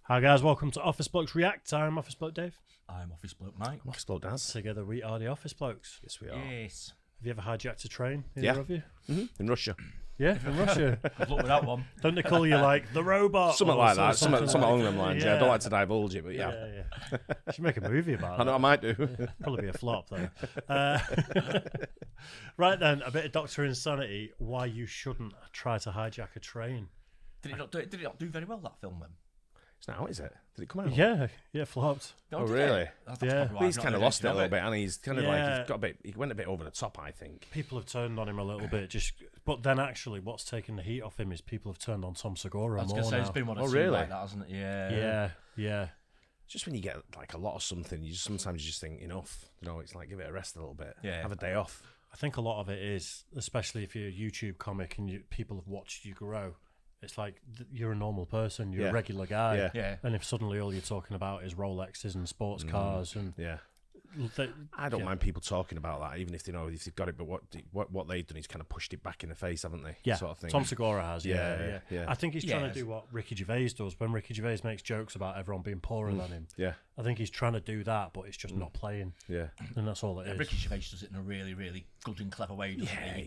Hi guys, welcome to Office Blokes React. I'm Office Bloke Dave. I'm Office Bloke Mike. I'm Office Bloke Daz. Together we are the Office Blokes. Yes, we are. Yes. Have you ever hijacked a train? Yeah. Either of you? Mm-hmm. In Russia. Yeah, in Russia. Good luck with that one. Don't they call you like the robot? Something like that. Something along them lines. Yeah, I don't like to die. divulge it, but yeah. You should make a movie about it. I know I might do. Probably be a flop though. Right then, a bit of Dr. Insanity. Why you shouldn't try to hijack a train. Did it not do very well, that film then? It's not out, is it? Did it come out? Yeah, flopped. Oh, really? Yeah. Well, he's kind of lost it a little bit, and he's kind of Yeah. he's got a bit. He went a bit over the top, I think. People have turned on him a little bit, but then actually, what's taken the heat off him is people have turned on Tom Segura I was more going to say, now. it's been one or two really? like that, hasn't it? Yeah. Yeah. It's just when you get like a lot of something, sometimes you just think enough. You know, it's like give it a rest a little bit. Yeah. Have a day off. I think a lot of it is, especially if you're a YouTube comic and people have watched you grow. It's like you're a normal person, you're a regular guy, Yeah. and if suddenly all you're talking about is Rolexes and sports cars, and I don't mind people talking about that, even if they know if they've got it. But what they've done is kind of pushed it back in the face, haven't they? Yeah, sort of thing. Tom Segura has. Yeah. Yeah. I think he's trying to do what Ricky Gervais does when Ricky Gervais makes jokes about everyone being poorer than him. Yeah. I think he's trying to do that, but it's just not playing. Yeah. And that's all it is. Ricky Gervais does it in a really, really good and clever way, doesn't he?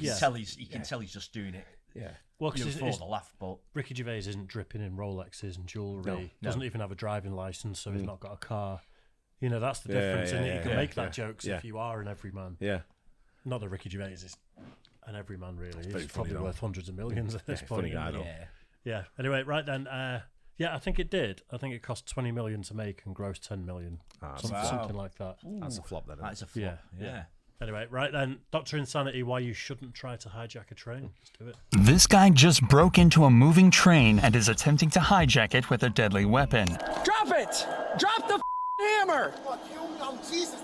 You can tell he's just doing it. Yeah. Well, For the laugh, but Ricky Gervais isn't dripping in Rolexes and jewellery. No. Doesn't even have a driving licence, so he's not got a car. You know, that's the difference. And you can make that jokes if you are an everyman. Yeah. Not that Ricky Gervais is an everyman, really. He's very probably funny, worth hundreds of millions at this point. Funny guy, though. Yeah. Anyway, right then. I think it did. I think it cost 20 million to make and grossed 10 million. Something like that. That's a flop, then. That is a flop. Yeah. Anyway, right then. Dr. Insanity, why you shouldn't try to hijack a train. Let's do it. This guy just broke into a moving train and is attempting to hijack it with a deadly weapon. Drop it! Drop the hammer!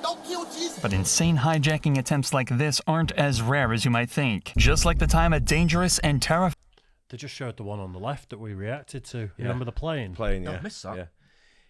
Don't kill Jesus. But insane hijacking attempts like this aren't as rare as you might think. Just like the time a dangerous and terrifying... They just showed the one on the left that we reacted to. Remember the plane? Playing, Don't miss that.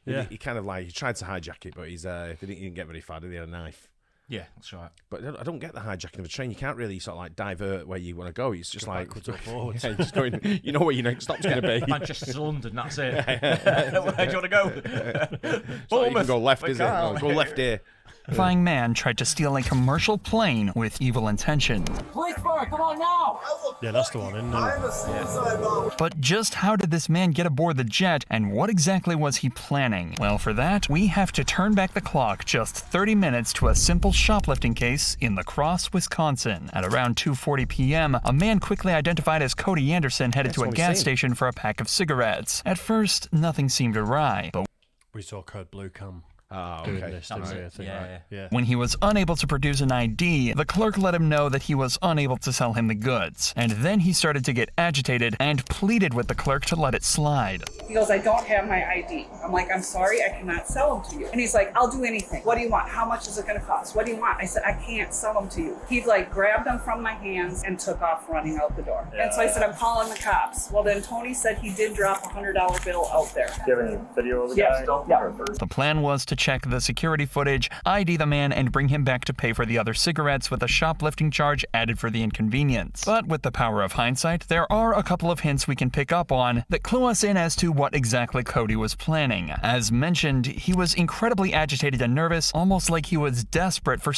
Yeah. He kind of he tried to hijack it, but he didn't get very far. Did he? Had a knife. Yeah, that's right. But I don't get the hijacking of a train. You can't really sort of like divert where you want to go. It's just like backwards or forwards. Yeah, just going. You know where your next stop's going to be. Manchester to London, that's it. Where do you want to go? So you can go left, is it? No, go left here. man tried to steal a commercial plane with evil intention. Police car, come on now! Yeah, that's the one, isn't I'm it? a suicide bomber. But just how did this man get aboard the jet, and what exactly was he planning? Well, for that, we have to turn back the clock just 30 minutes to a simple shoplifting case in La Crosse, Wisconsin. At around 2:40 p.m., a man quickly identified as Cody Anderson headed to a gas station for a pack of cigarettes. At first, nothing seemed awry, but We saw Code Blue Cam Oh, doing okay. this, didn't we? I think, yeah. when he was unable to produce an ID, the clerk let him know that he was unable to sell him the goods. And then he started to get agitated and pleaded with the clerk to let it slide. He goes, I don't have my ID. I'm like, I'm sorry, I cannot sell them to you. And he's like, I'll do anything. What do you want? How much is it going to cost? What do you want? I said, I can't sell them to you. He like grabbed them from my hands and took off running out the door. And so I said, I'm calling the cops. Well, then Tony said he did drop a $100 bill out there. Do you have any video of the guy? Yeah. The plan was to check the security footage, ID the man, and bring him back to pay for the other cigarettes with a shoplifting charge added for the inconvenience. But with the power of hindsight, there are a couple of hints we can pick up on that clue us in as to what exactly Cody was planning. As mentioned, he was incredibly agitated and nervous, almost like he was desperate for...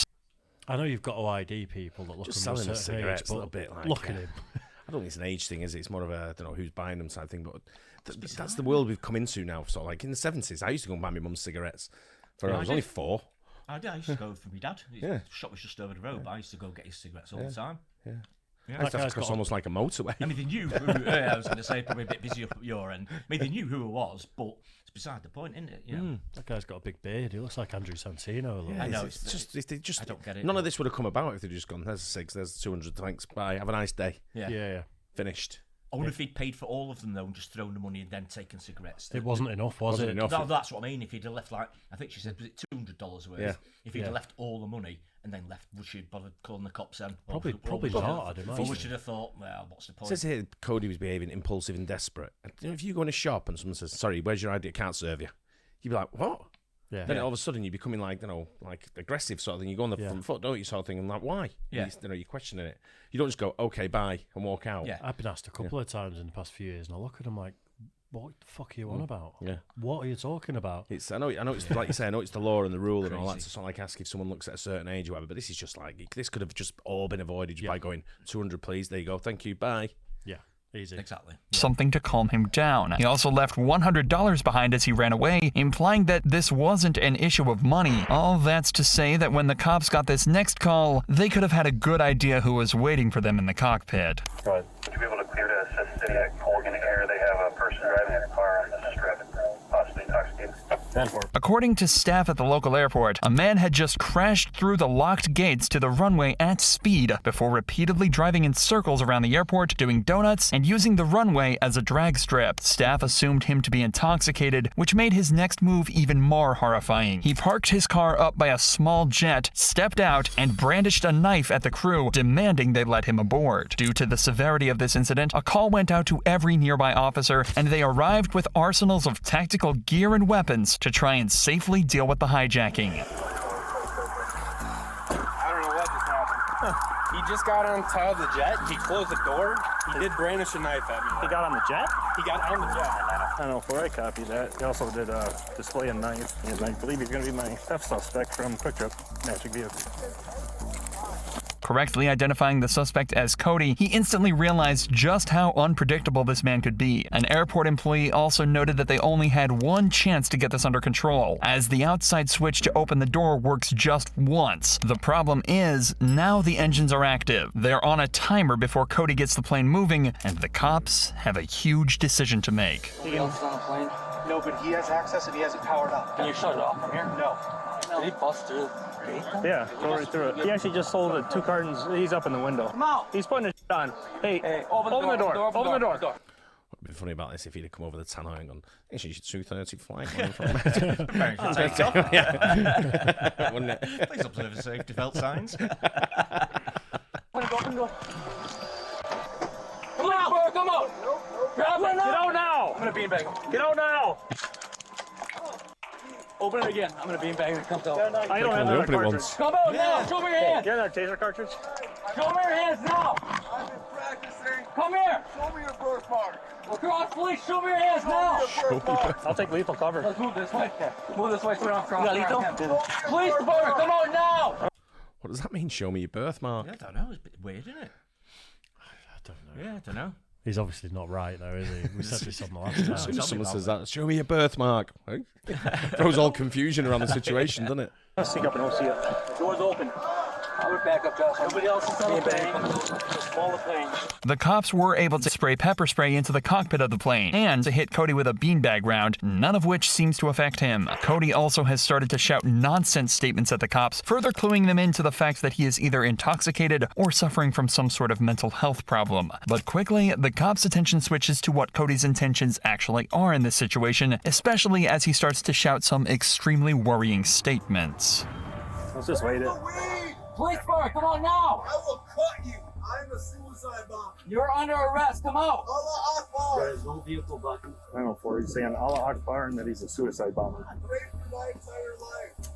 I know you've got to ID people that look Just under selling the a certain cigarettes age, a little but bit like. look at him. I don't think it's an age thing, is it? It's more of a, I don't know who's buying them type thing. But that's the world we've come into now. So like in the 70s, I used to go and buy my mum's cigarettes. I was only 4. I used to go for my dad. His shop was just over the road, but I used to go get his cigarettes all the time. I used to have to cross almost like a motorway. I mean, they knew who, I was going to say, probably a bit busy up at your end. I mean, they knew who it was, but it's beside the point, isn't it? You know? That guy's got a big beard. He looks like Andrew Santino. A little. I know. It's just, I don't get it. None of this would have come about if they'd just gone, there's a 6, there's 200, thanks, bye, have a nice day. Yeah. Finished. I wonder if he'd paid for all of them, though, and just thrown the money and then taken cigarettes. It wasn't enough, was it? Enough. No, that's what I mean. If he'd have left, like, I think she said, was it $200 worth? Yeah. If he'd have left all the money and then left, would she have bothered calling the cops then? Probably would she not, have- I'd imagine. Or would she have thought, well, what's the It point? says here Cody was behaving impulsive and desperate. And, you know, if you go in a shop and someone says, sorry, where's your ID? I can't serve you. You'd be like, what? Yeah. Then all of a sudden you're becoming like, you know, like aggressive sort of thing. You go on the front foot, don't you, sort of thing, and like, why? Yeah. You're questioning it. You don't just go, okay, bye, and walk out. Yeah. I've been asked a couple of times in the past few years, and I look at them like, what the fuck are you on about? Yeah. What are you talking about? It's I know it's like you say, I know it's the law and the rule and all that. Crazy. So it's not like ask if someone looks at a certain age or whatever. But this is just like this could have just all been avoided by going 200, please. There you go. Thank you. Bye. Yeah, easy. Exactly. Something to calm him down. He also left $100 behind as he ran away, implying that this wasn't an issue of money. All that's to say that when the cops got this next call, they could have had a good idea who was waiting for them in the cockpit. Go ahead. Would you be able to clear to assist Hijack Colgan here? They have a person driving a car on the strip, possibly intoxicated. 10-4. According to staff at the local airport, a man had just crashed through the locked gates to the runway at speed before repeatedly driving in circles around the airport, doing donuts, and using the runway as a drag strip. Staff assumed him to be intoxicated, which made his next move even more horrifying. He parked his car up by a small jet, stepped out, and brandished a knife at the crew, demanding they let him aboard. Due to the severity of this incident, a call went out to every nearby officer, and they arrived with arsenals of tactical gear and weapons to try and safely deal with the hijacking. I don't know what just happened. He just got on top of the jet. He closed the door. He did brandish a knife at me. He got on the jet? He got on the jet. I know, I copied that. He also did display a knife, and I believe he's going to be my theft suspect from Quick Trip Magic Vehicle. Correctly identifying the suspect as Cody, he instantly realized just how unpredictable this man could be. An airport employee also noted that they only had one chance to get this under control, as the outside switch to open the door works just once. The problem is, now the engines are active. They're on a timer before Cody gets the plane moving, and the cops have a huge decision to make. Anybody else on the plane? No, but he has access and he has it powered up. Can you shut it off from here? No. Did he bust through? Yeah, go right through it. He actually just sold 2 cartons. He's up in the window. Come out! He's putting his on. Hey, Open the door. Open the door. What'd be funny about this if he'd have come over the tannoy and gone, actually, you should 230 flight. Yeah. Wouldn't it? Please observe the safety belt signs. Open the door. Come out, bro! Come out! Grab it now! Get out now! I'm gonna beanbag him. Get out now! Open it again. I'm gonna beanbag him. It comes out. I don't have Only another open it cartridge. once. Come out now! Show me your hands! Get another taser cartridge. Show me your hands now! I've been practicing. Come here! Show me your birthmark. Across, please! Show me your hands now! I'll take lethal cover. Let's move this way. Move this way so we don't cross. You got lethal? Police department, come out now! What does that mean? Show me your birthmark. Yeah, I don't know. It's a bit weird, isn't it? I don't know. Yeah, I don't know. He's obviously not right, though, is he? We said this on the last time. As soon as someone says that, show me your birthmark. Throws all confusion around the situation, doesn't it? Let's sneak up and don't see it. Doors open. We're back up, Josh. Nobody else is on the plane. Just follow the plane. The cops were able to spray pepper spray into the cockpit of the plane and to hit Cody with a beanbag round, none of which seems to affect him. Cody also has started to shout nonsense statements at the cops, further cluing them into the fact that he is either intoxicated or suffering from some sort of mental health problem. But quickly, the cops' attention switches to what Cody's intentions actually are in this situation, especially as he starts to shout some extremely worrying statements. Let's just wait it. Police department, come on now! I will cut you. I'm a suicide bomber. You're under arrest. Come out! Allah Akbar. There's no vehicle button. 904. He's saying Allah Akbar and that he's a suicide bomber. I'm waiting for my entire life.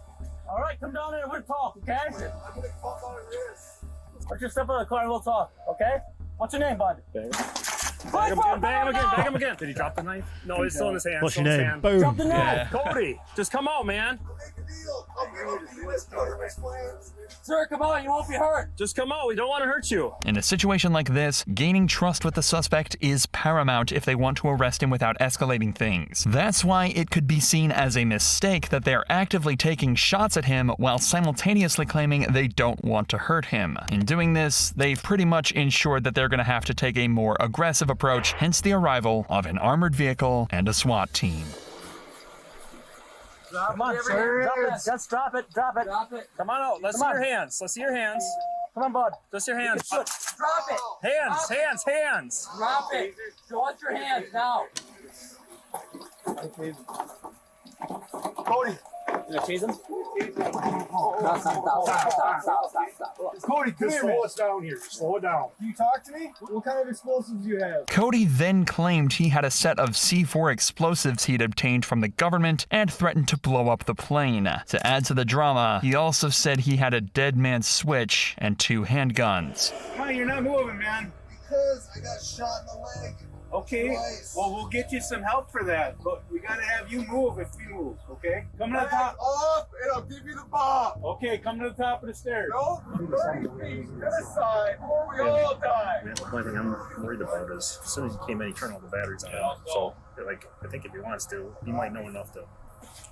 All right, come down there and we'll talk, okay? I'm gonna cut my wrist. Let's just step in the car and we'll talk, okay? What's your name, bud? Bang him again, bang him again, bang him again. Did he drop the knife? No, he's still in his hand. What's still your in his name? hand. Boom. Drop the knife! Cody, just come out, man. Make a deal. I'll give up the U.S. government's plans. Sir, come on, you won't be hurt. Just come out. We don't want to hurt you. In a situation like this, gaining trust with the suspect is paramount if they want to arrest him without escalating things. That's why it could be seen as a mistake that they're actively taking shots at him while simultaneously claiming they don't want to hurt him. In doing this, they've pretty much ensured that they're going to have to take a more aggressive approach, hence the arrival of an armored vehicle and a SWAT team. Come on, sir. Drop it. Just drop it. Drop it. Drop it. Come on out. Let's see your hands. Let's see your hands. Come on, bud. Just your hands. Drop it. Hands, Drop hands, hands. Drop it. Show us your hands now. Cody. You gonna chase him? Cody, come here, man. Slow us down here. Slow it down. Can you talk to me? What kind of explosives do you have? Cody then claimed he had a set of C4 explosives he'd obtained from the government and threatened to blow up the plane. To add to the drama, he also said he had a dead man switch and 2 handguns. Why you're not moving, man? Because I got shot in the leg. Okay, well, we'll get you some help for that, but we gotta have you move if we move, okay? Come to the top. Up, and I'll give you the bomb. Okay, come to the top of the stairs. No, 30 feet to the side, or we all die. The only thing I'm worried about is as soon as he came in, he turned all the batteries on. So, like, I think if he wants to, he might know enough to.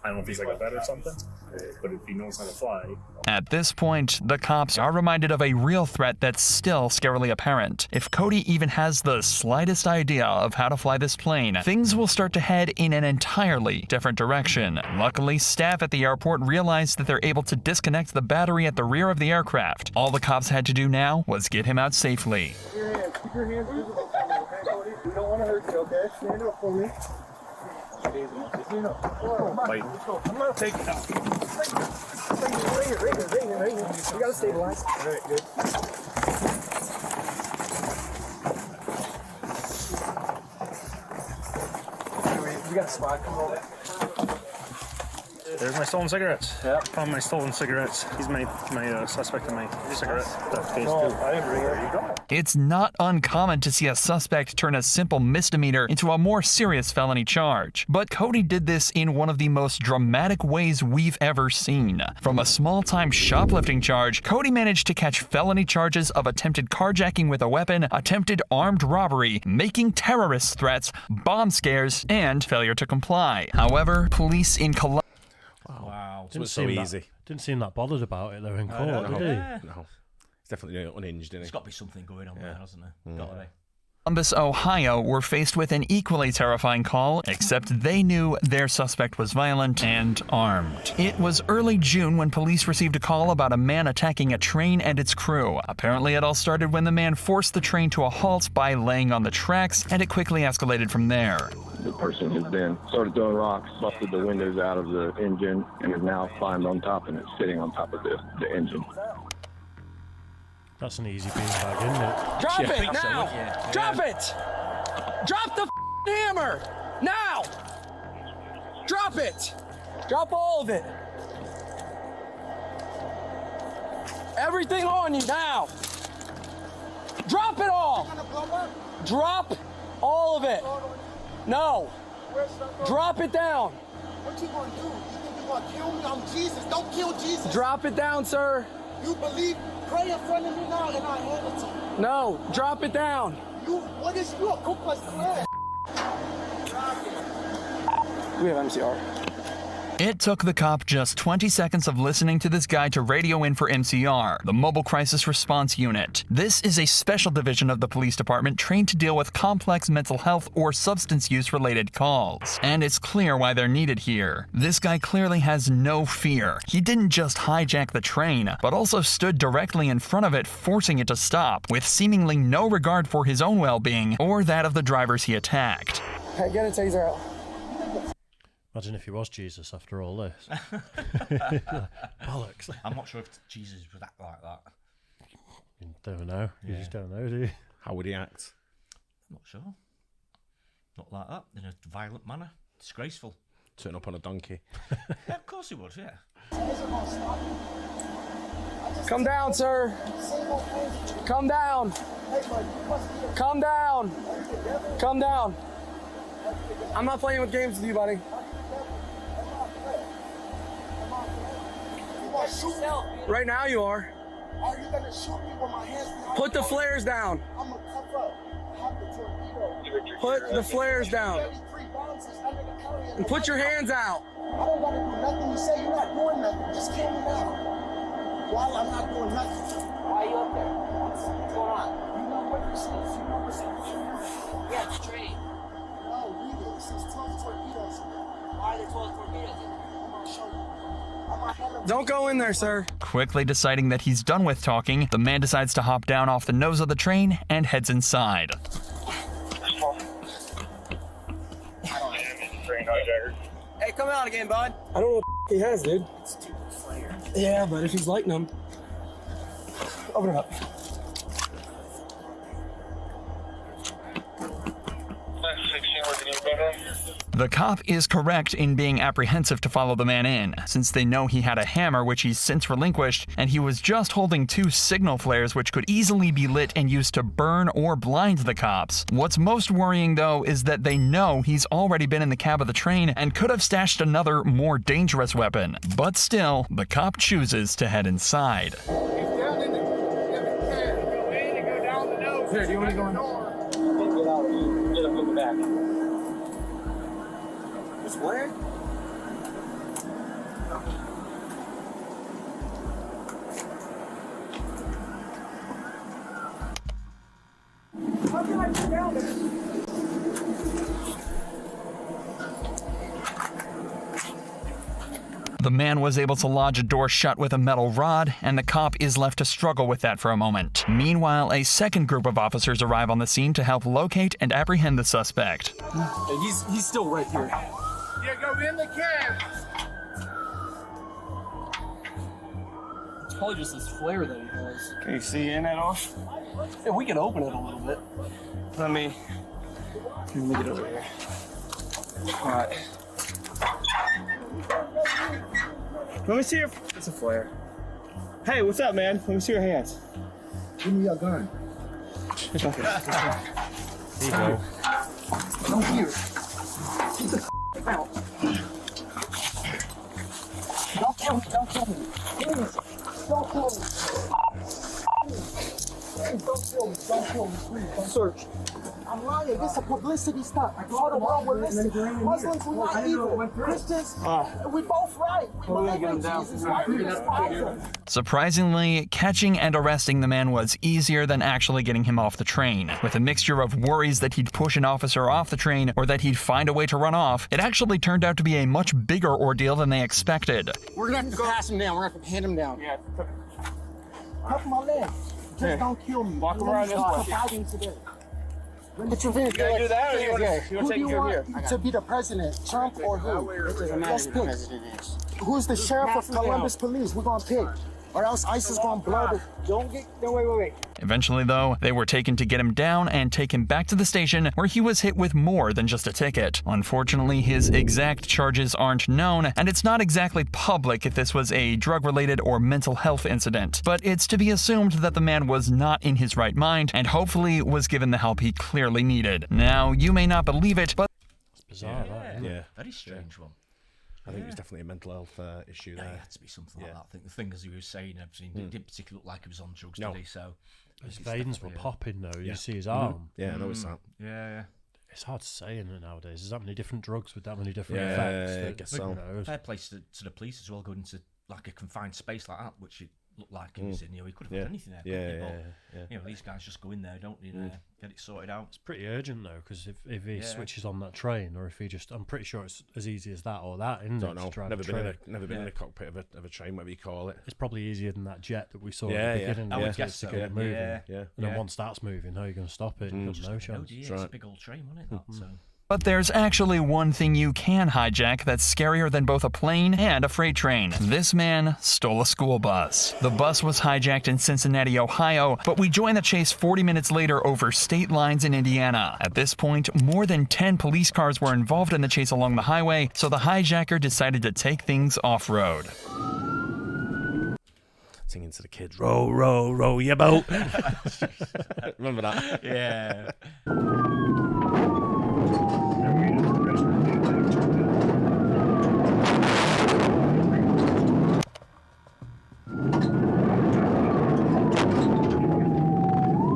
I don't know if he's like a vet or something, but if he knows how to fly. At this point, the cops are reminded of a real threat that's still scarily apparent. If Cody even has the slightest idea of how to fly this plane, things will start to head in an entirely different direction. Luckily, staff at the airport realized that they're able to disconnect the battery at the rear of the aircraft. All the cops had to do now was get him out safely. Keep your hands visible for me, okay, Cody? We don't want to hurt you, okay? Stand up for me. Fight. I'm not taking it out. Bring it. You gotta stabilize. All right, good. We got a spot. Come over. There's my stolen cigarettes. Yeah. Found my stolen cigarettes. He's my suspect in my cigarette theft case too. I agree. There you go. It's not uncommon to see a suspect turn a simple misdemeanor into a more serious felony charge. But Cody did this in one of the most dramatic ways we've ever seen. From a small-time shoplifting charge, Cody managed to catch felony charges of attempted carjacking with a weapon, attempted armed robbery, making terrorist threats, bomb scares, and failure to comply. However, police in Colombia Wow. It was so easy. Didn't seem that bothered about it though in court, No, did he? no. He's definitely unhinged, isn't There's he? got to be something going on there, hasn't there? Got to be. Columbus, Ohio were faced with an equally terrifying call, except they knew their suspect was violent and armed. It was early June when police received a call about a man attacking a train and its crew. Apparently it all started when the man forced the train to a halt by laying on the tracks, and it quickly escalated from there. The person has then started throwing rocks, busted the windows out of the engine, and has now climbed on top and is sitting on top of the engine. That's an easy beanbag, isn't it? Drop it think so, now! wouldn't you? Drop it! Drop the hammer! Now! Drop it! Drop all of it! Everything on you now! Drop it all! Drop all of it! No! Drop it down! What you gonna do? You think you gonna kill me? I'm Jesus. Don't kill Jesus. Drop it down, sir! You believe? Pray in front of me now, and I hand it to you. No! Drop it down! You, what is you? A Ku Klux Klan? We have MCR. It took the cop just 20 seconds of listening to this guy to radio in for MCR, the Mobile Crisis Response Unit. This is a special division of the police department trained to deal with complex mental health or substance use related calls. And it's clear why they're needed here. This guy clearly has no fear. He didn't just hijack the train, but also stood directly in front of it, forcing it to stop, with seemingly no regard for his own well-being or that of the drivers he attacked. Hey, get a taser out. Imagine if he was Jesus after all this. Bollocks. I'm not sure if Jesus would act like that. You don't know. You just don't know, do you? How would he act? I'm not sure. Not like that, in a violent manner. Disgraceful. Turn up on a donkey. Yeah, of course he would, yeah. Come down, sir. Come down. Come down. Come down. I'm not playing with games with you, buddy. Right now you are. Are you gonna shoot me with my hands behind Put the me? flares down. I'm gonna cover up. Have the torpedo. Put the flares down. 33 bounces under the county. And put your hands out. I don't gotta do nothing. You say you're not doing nothing. Just kill me now. While I'm not doing nothing. Why are you up there? What's going on? You know what this is? You know what's up? Yeah, it's straight. No, read it. It says 12 torpedoes. Why are there 12 torpedoes in there? I'm gonna show you. Don't go in there, sir. Quickly deciding that he's done with talking, the man decides to hop down off the nose of the train and heads inside. Hey, come out again, bud. I don't know what he has, dude. Yeah, but if he's lighting them. Open it up. The cop is correct in being apprehensive to follow the man in, since they know he had a hammer which he's since relinquished, and he was just holding 2 signal flares which could easily be lit and used to burn or blind the cops. What's most worrying though is that they know he's already been in the cab of the train and could have stashed another, more dangerous weapon. But still, the cop chooses to head inside. Here, do you want to go in? Get out. Get up in the back. This where? How can I get down there? The man was able to lodge a door shut with a metal rod, and the cop is left to struggle with that for a moment. Meanwhile, a second group of officers arrive on the scene to help locate and apprehend the suspect. Hey, he's still right here. Yeah, go in the cab. It's probably just this flare that he has. Can you see in at all? Yeah, we can open it a little bit. Let me get over here. All right. Let me see if it's a flare. Hey, what's up, man? Let me see your hands. Give me your gun. It's okay. There you go. Come here. Get the out. Don't kill me. Don't kill me. Please. Don't kill me. Please, don't kill me. Don't kill me. Please, don't search. I'm lying. This is a publicity stunt. All the world will listen. Muslims, we're not evil. Christians, we both right. We believe in Jesus. Why do you despise him? Surprisingly, catching and arresting the man was easier than actually getting him off the train. With a mixture of worries that he'd push an officer off the train or that he'd find a way to run off, it actually turned out to be a much bigger ordeal than they expected. We're gonna have to pass him down. We're gonna have to hand him down. Yeah. Cuff my leg. Just don't kill me. Walk around this way. Fighting today. But you You gotta do that, or you wanna who take do you care of here? want to be the president? Trump or who? Let's pick. Who's the sheriff of Columbus Police? We're gonna pick. Or else ICE is gonna blow the... Wait. Eventually, though, they were taken to get him down and take him back to the station where he was hit with more than just a ticket. Unfortunately, his exact charges aren't known, and it's not exactly public if this was a drug-related or mental health incident. But it's to be assumed that the man was not in his right mind and hopefully was given the help he clearly needed. Now, you may not believe it, but It's bizarre, that, isn't it? Yeah. Very strange one. I think it was definitely a mental health issue Yeah, there. it had to be something like that. I think the thing, as you were saying, it didn't particularly look like he was on drugs, No. did he? So His veins were popping though. Yeah. You see his arm. Yeah, I know it's that. yeah. It's hard to say in it nowadays. There's that many different drugs with that many different Yeah, effects. I that, guess you so. know, Fair place to the police as well, going into like a confined space like that, which it looked like he was in. You know, he could have done anything there. couldn't he? But, you know, these guys just go in there, don't get it sorted out. It's pretty urgent though, because if he switches on that train, or if he just, I'm pretty sure it's as easy as that or that. Isn't Don't it, know. to drive Never a been in train? never been in a cockpit of a train, whatever you call it. It's probably easier than that jet that we saw Yeah, at the yeah. beginning. I would to- guess to so. get it moving. Yeah. Yeah. And then once that's moving, how are you going to stop it? You've got no chance. It's right. a big old train, wasn't it? That? So. But there's actually one thing you can hijack that's scarier than both a plane and a freight train. This man stole a school bus. The bus was hijacked in Cincinnati, Ohio, but we join the chase 40 minutes later over state lines in Indiana. At this point, more than 10 police cars were involved in the chase along the highway, so the hijacker decided to take things off-road. Singing to the kids, row, row, row your boat. Remember that? Yeah.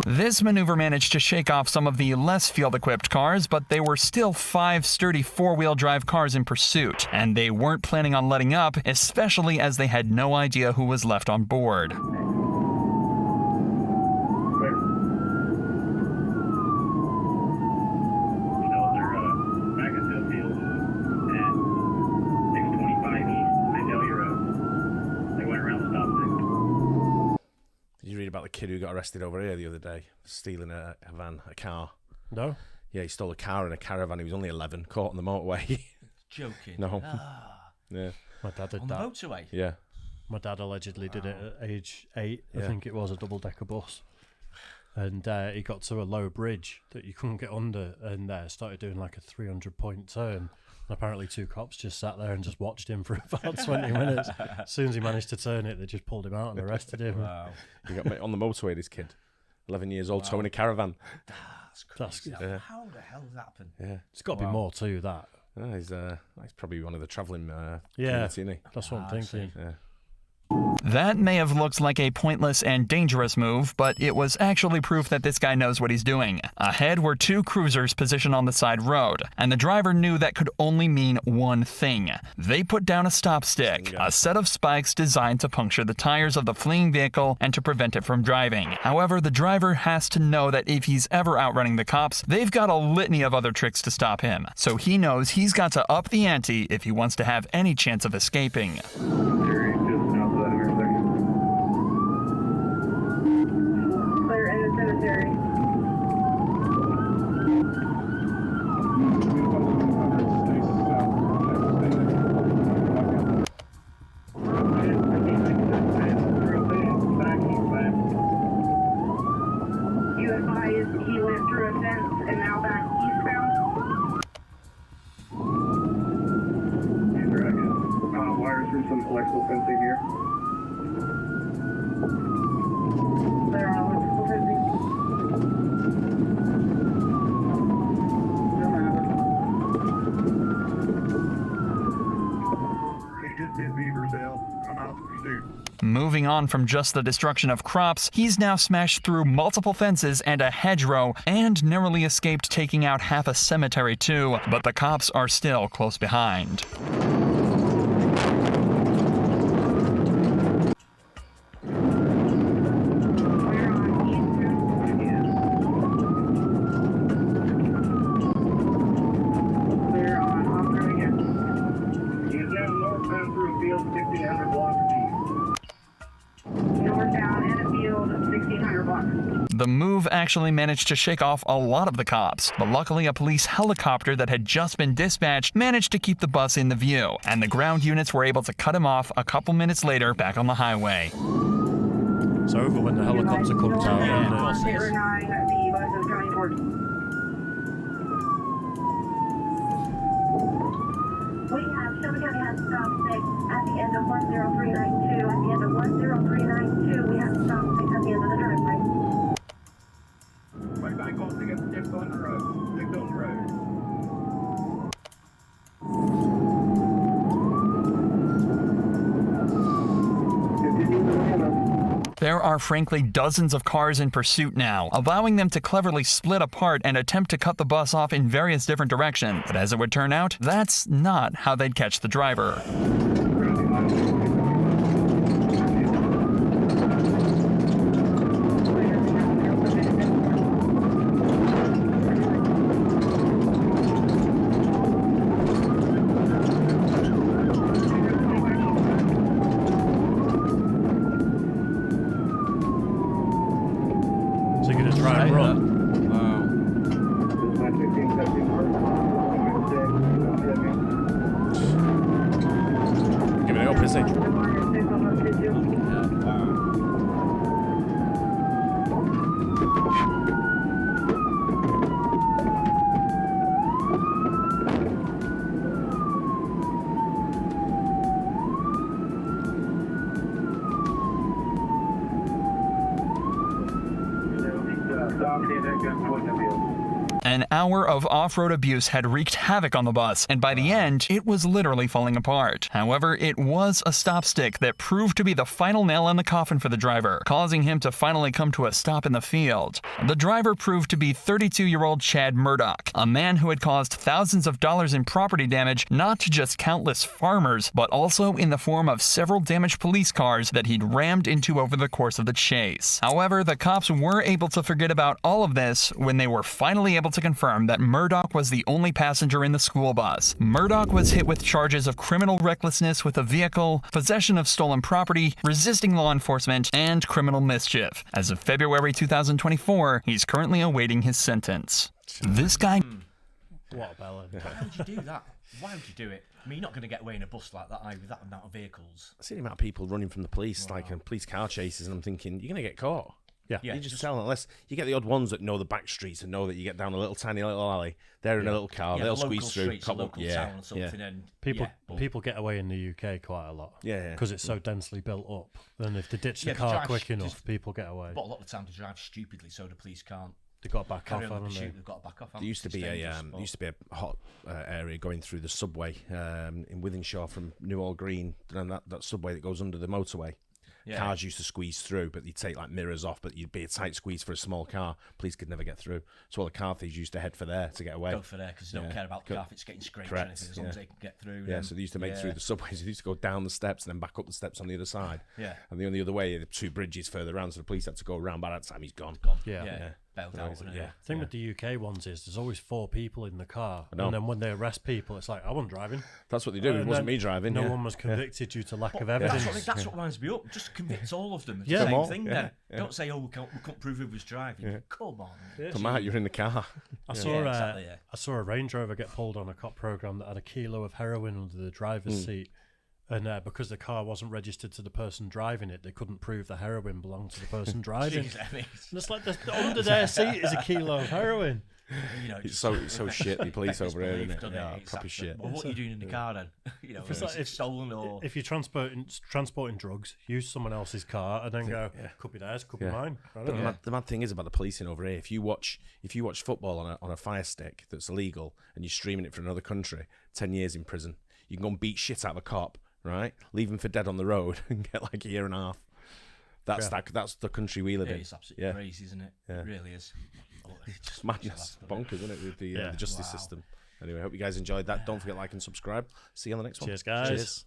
This maneuver managed to shake off some of the less field-equipped cars, but they were still 5 sturdy four-wheel drive cars in pursuit, and they weren't planning on letting up, especially as they had no idea who was left on board. Did you read about the kid who got arrested over here the other day, stealing a car? No? Yeah, he stole a car in a caravan. He was only 11, caught on the motorway. Joking. No. Yeah. My dad did On that. the motorway? Yeah. My dad allegedly did it at age 8. I Yeah. think it was a double-decker bus. And he got to a low bridge that you couldn't get under and started doing like a 300-point turn And apparently 2 cops just sat there and just watched him for about 20 minutes. As soon as he managed to turn it, they just pulled him out and arrested him. Wow. He got on the motorway, this kid. 11 years old, towing a caravan. That's crazy. How the hell did that happen? Yeah. It's got to be more to that. He's probably one of the travelling yeah, community, isn't he? That's what I'm thinking. Yeah. That may have looked like a pointless and dangerous move, but it was actually proof that this guy knows what he's doing. Ahead were 2 cruisers positioned on the side road, and the driver knew that could only mean one thing. They put down a stop stick, a set of spikes designed to puncture the tires of the fleeing vehicle and to prevent it from driving. However, the driver has to know that if he's ever outrunning the cops, they've got a litany of other tricks to stop him. So he knows he's got to up the ante if he wants to have any chance of escaping. Some electrical fencing here. There are electrical fencing. No matter. He just did Beaver's Dale. I'm out to pursuit. Moving on from just the destruction of crops, he's now smashed through multiple fences and a hedgerow and narrowly escaped taking out half a cemetery too, but the cops are still close behind. The move actually managed to shake off a lot of the cops, but luckily a police helicopter that had just been dispatched managed to keep the bus in the view, and the ground units were able to cut him off a couple minutes later back on the highway. It's over when the helicopter comes out. We have Shelby County has stop six at the end of 10392. At the end of 10392, we have stop six at the end of the driveway. Right back on to get six on the road. Six on the road. There are frankly dozens of cars in pursuit now, allowing them to cleverly split apart and attempt to cut the bus off in various different directions. But as it would turn out, that's not how they'd catch the driver. So you're going to try and run? Giving it up, is he? An hour of off-road abuse had wreaked havoc on the bus, and by the end, it was literally falling apart. However, it was a stop stick that proved to be the final nail in the coffin for the driver, causing him to finally come to a stop in the field. The driver proved to be 32-year-old Chad Murdoch, a man who had caused thousands of dollars in property damage not to just countless farmers, but also in the form of several damaged police cars that he'd rammed into over the course of the chase. However, the cops were able to forget about all of this when they were finally able to confirm that Murdoch was the only passenger in the school bus. Murdoch was hit with charges of criminal recklessness with a vehicle, possession of stolen property, resisting law enforcement, and criminal mischief. As of February 2024, he's currently awaiting his sentence. This guy... What a bellend. Why would you do that? Why would you do it? I mean, you're not going to get away in a bus like that, with that amount of vehicles. I see the amount of people running from the police, like police car chases, and I'm thinking, you're going to get caught. Yeah. You just tell them, unless you get the odd ones that know the back streets and know that you get down a little tiny little alley, they're in a little car, they'll squeeze through. Local town or something, and people get away in the UK quite a lot. Because it's so densely built up. And if they ditch the car quick enough, people get away. But a lot of the time they drive stupidly, so the police can't. They got back off, haven't they? They've got back off. There used to be a hot area going through the subway in Withenshaw from Newhall Green, and that subway that goes under the motorway. Yeah. Cars used to squeeze through, but you'd take like mirrors off, but you'd be a tight squeeze for a small car. Police could never get through. So all the car thieves used to head for there to get away. Go for there because they don't care about the car if it's getting scraped or anything, as long as they can get through. Yeah, so they used to make through the subways. They used to go down the steps and then back up the steps on the other side. Yeah. And the only other way, the 2 bridges further around, so the police had to go around. By that time, he's gone. Yeah. Bailed out. The thing with the UK ones is there's always 4 people in the car, and then when they arrest people, it's like, I wasn't driving. That's what they do. It wasn't me driving. No one was convicted due to lack of evidence. That's what winds me up. Just convict all of them. It's the same thing then. Don't say, we can't prove who was driving. Come on. Come out, you're in the car. I saw a Range Rover get pulled on a cop program that had a kilo of heroin under the driver's seat. And because the car wasn't registered to the person driving it, they couldn't prove the heroin belonged to the person driving. And it's like under their seat is a kilo of heroin. It's so shit. The police over here, isn't it? Yeah, proper shit. Well, what are you doing in the car then? If stolen or if you're transporting drugs, use someone else's car and then go, could be theirs, could be mine. The mad thing is about the policing over here. If you watch football on a Fire Stick that's illegal and you're streaming it for another country, 10 years in prison. You can go and beat shit out of a cop. Right, leave him for dead on the road and get like a year and a half. That's the country we live in. It's absolutely crazy, isn't it? It really is. It's just madness, bonkers, isn't it? With the justice system. Anyway, I hope you guys enjoyed that. Don't forget to like and subscribe. See you on the next one. Cheers, guys. Cheers.